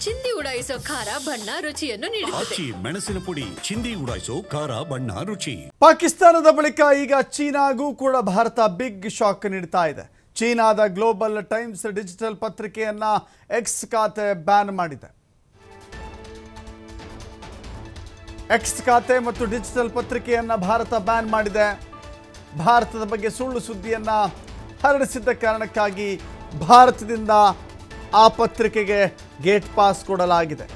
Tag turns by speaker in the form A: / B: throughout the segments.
A: ಚಿಂದಿ ಉಡಾಯಿಸೋ ಖಾರ ಬಣ್ಣ ರುಚಿಯನ್ನು ನೀಡುತ್ತದೆ.
B: ಮೆಣಸಿನ ಪುಡಿ ಚಿಂದಿ ಉಡಾಯಿಸೋ ಖಾರ ಬಣ್ಣ ರುಚಿ.
C: ಪಾಕಿಸ್ತಾನದ ಬಳಿಕ ಈಗ ಚೀನಾಗೂ ಕೂಡ ಭಾರತ ಬಿಗ್ ಶಾಕ್ ನೀಡ್ತಾ ಇದೆ. ಚೀನಾದ ಗ್ಲೋಬಲ್ ಟೈಮ್ಸ್ ಡಿಜಿಟಲ್ ಪತ್ರಿಕೆಯನ್ನ ಎಕ್ಸ್ ಖಾತೆ ಬ್ಯಾನ್ ಮಾಡಿದೆ. ಎಕ್ಸ್ ಖಾತೆ ಮತ್ತು ಡಿಜಿಟಲ್ ಪತ್ರಿಕೆಯನ್ನ ಭಾರತ ಬ್ಯಾನ್ ಮಾಡಿದೆ. ಭಾರತದ ಬಗ್ಗೆ ಸುಳ್ಳು ಸುದ್ದಿಯನ್ನ ಹರಡಿಸಿದ್ದ ಕಾರಣಕ್ಕಾಗಿ ಭಾರತದಿಂದ ಆ ಪತ್ರಿಕೆಗೆ ಗೇಟ್ ಪಾಸ್ ಕೊಡಲಾಗಿದೆ.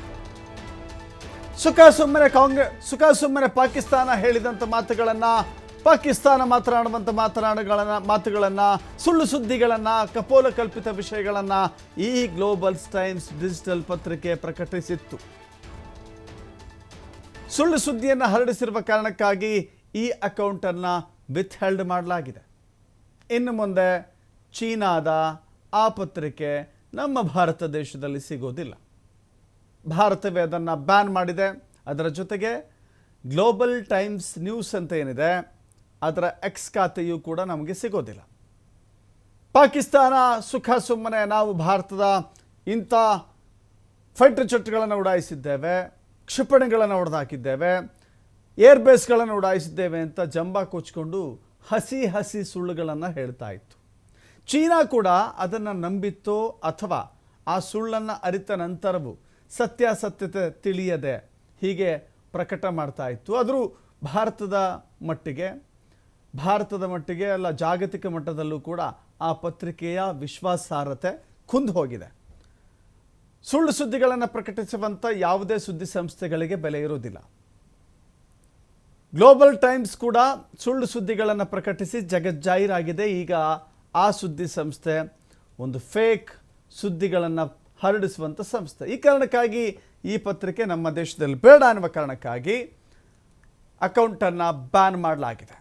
C: ಸುಮ್ಮನೆ ಪಾಕಿಸ್ತಾನ ಹೇಳಿದಂಥ ಮಾತುಗಳನ್ನು, ಪಾಕಿಸ್ತಾನ ಮಾತನಾಡುವಂಥ ಮಾತುಗಳನ್ನು, ಸುಳ್ಳು ಸುದ್ದಿಗಳನ್ನು, ಕಪೋಲ ಕಲ್ಪಿತ ವಿಷಯಗಳನ್ನು ಈ ಗ್ಲೋಬಲ್ ಟೈಮ್ಸ್ ಡಿಜಿಟಲ್ ಪತ್ರಿಕೆ ಪ್ರಕಟಿಸಿತ್ತು. ಸುಳ್ಳು ಸುದ್ದಿಯನ್ನು ಹರಡಿಸಿರುವ ಕಾರಣಕ್ಕಾಗಿ ಈ ಅಕೌಂಟನ್ನು ವಿತ್ಹೆಲ್ಡ್ ಮಾಡಲಾಗಿದೆ. ಇನ್ನು ಮುಂದೆ ಚೀನಾದ ಆ ಪತ್ರಿಕೆ ನಮ್ಮ ಭಾರತ ದೇಶದಲ್ಲಿ ಸಿಗೋದಿಲ್ಲ. ಭಾರತವೇ ಅದನ್ನು ಬ್ಯಾನ್ ಮಾಡಿದೆ. ಅದರ ಜೊತೆಗೆ ಗ್ಲೋಬಲ್ ಟೈಮ್ಸ್ ನ್ಯೂಸ್ ಅಂತ ಏನಿದೆ ಅದರ ಎಕ್ಸ್ ಖಾತೆಯೂ ಕೂಡ ನಮಗೆ ಸಿಗೋದಿಲ್ಲ. ಪಾಕಿಸ್ತಾನ ಸುಮ್ಮನೆ ನಾವು ಭಾರತದ ಇಂಥ ಫೈಟರ್ ಜೆಟ್ಗಳನ್ನು ಉಡಾಯಿಸಿದ್ದೇವೆ, ಕ್ಷಿಪಣಿಗಳನ್ನು ಹೊಡೆದಾಕಿದ್ದೇವೆ, ಏರ್ಬೇಸ್ಗಳನ್ನು ಉಡಾಯಿಸಿದ್ದೇವೆ ಅಂತ ಜಂಬ ಕೊಚ್ಚಿಕೊಂಡು ಹಸಿ ಸುಳ್ಳುಗಳನ್ನು ಹೇಳ್ತಾ ಇತ್ತು. ಚೀನಾ ಕೂಡ ಅದನ್ನು ನಂಬಿತ್ತೋ ಅಥವಾ ಆ ಸುಳ್ಳನ್ನು ಅರಿತ ನಂತರವೂ ಸತ್ಯಾಸತ್ಯತೆ ತಿಳಿಯದೆ ಹೀಗೆ ಪ್ರಕಟ ಮಾಡ್ತಾ ಇತ್ತು. ಆದರೂ ಭಾರತದ ಮಟ್ಟಿಗೆ ಅಲ್ಲ, ಜಾಗತಿಕ ಮಟ್ಟದಲ್ಲೂ ಕೂಡ ಆ ಪತ್ರಿಕೆಯ ವಿಶ್ವಾಸಾರ್ಹತೆ ಕುಂದು ಹೋಗಿದೆ. ಸುಳ್ಳು ಸುದ್ದಿಗಳನ್ನು ಪ್ರಕಟಿಸುವಂಥ ಯಾವುದೇ ಸುದ್ದಿ ಸಂಸ್ಥೆಗಳಿಗೆ ಬೆಲೆ ಇರುವುದಿಲ್ಲ. ಗ್ಲೋಬಲ್ ಟೈಮ್ಸ್ ಕೂಡ ಸುಳ್ಳು ಸುದ್ದಿಗಳನ್ನು ಪ್ರಕಟಿಸಿ ಜಗಜ್ಜಾಹೀರಾಗಿದೆ. ಈಗ ಆ ಸುದ್ದಿ ಸಂಸ್ಥೆ ಒಂದು ಫೇಕ್ ಸುದ್ದಿಗಳನ್ನು ಹರಡಿಸುವಂಥ ಸಂಸ್ಥೆ. ಈ ಕಾರಣಕ್ಕಾಗಿ ಈ ಪತ್ರಿಕೆ ನಮ್ಮ ದೇಶದಲ್ಲಿ ಬೇಡ ಅನ್ನುವ ಕಾರಣಕ್ಕಾಗಿ ಅಕೌಂಟನ್ನು ಬ್ಯಾನ್ ಮಾಡಲಾಗಿದೆ.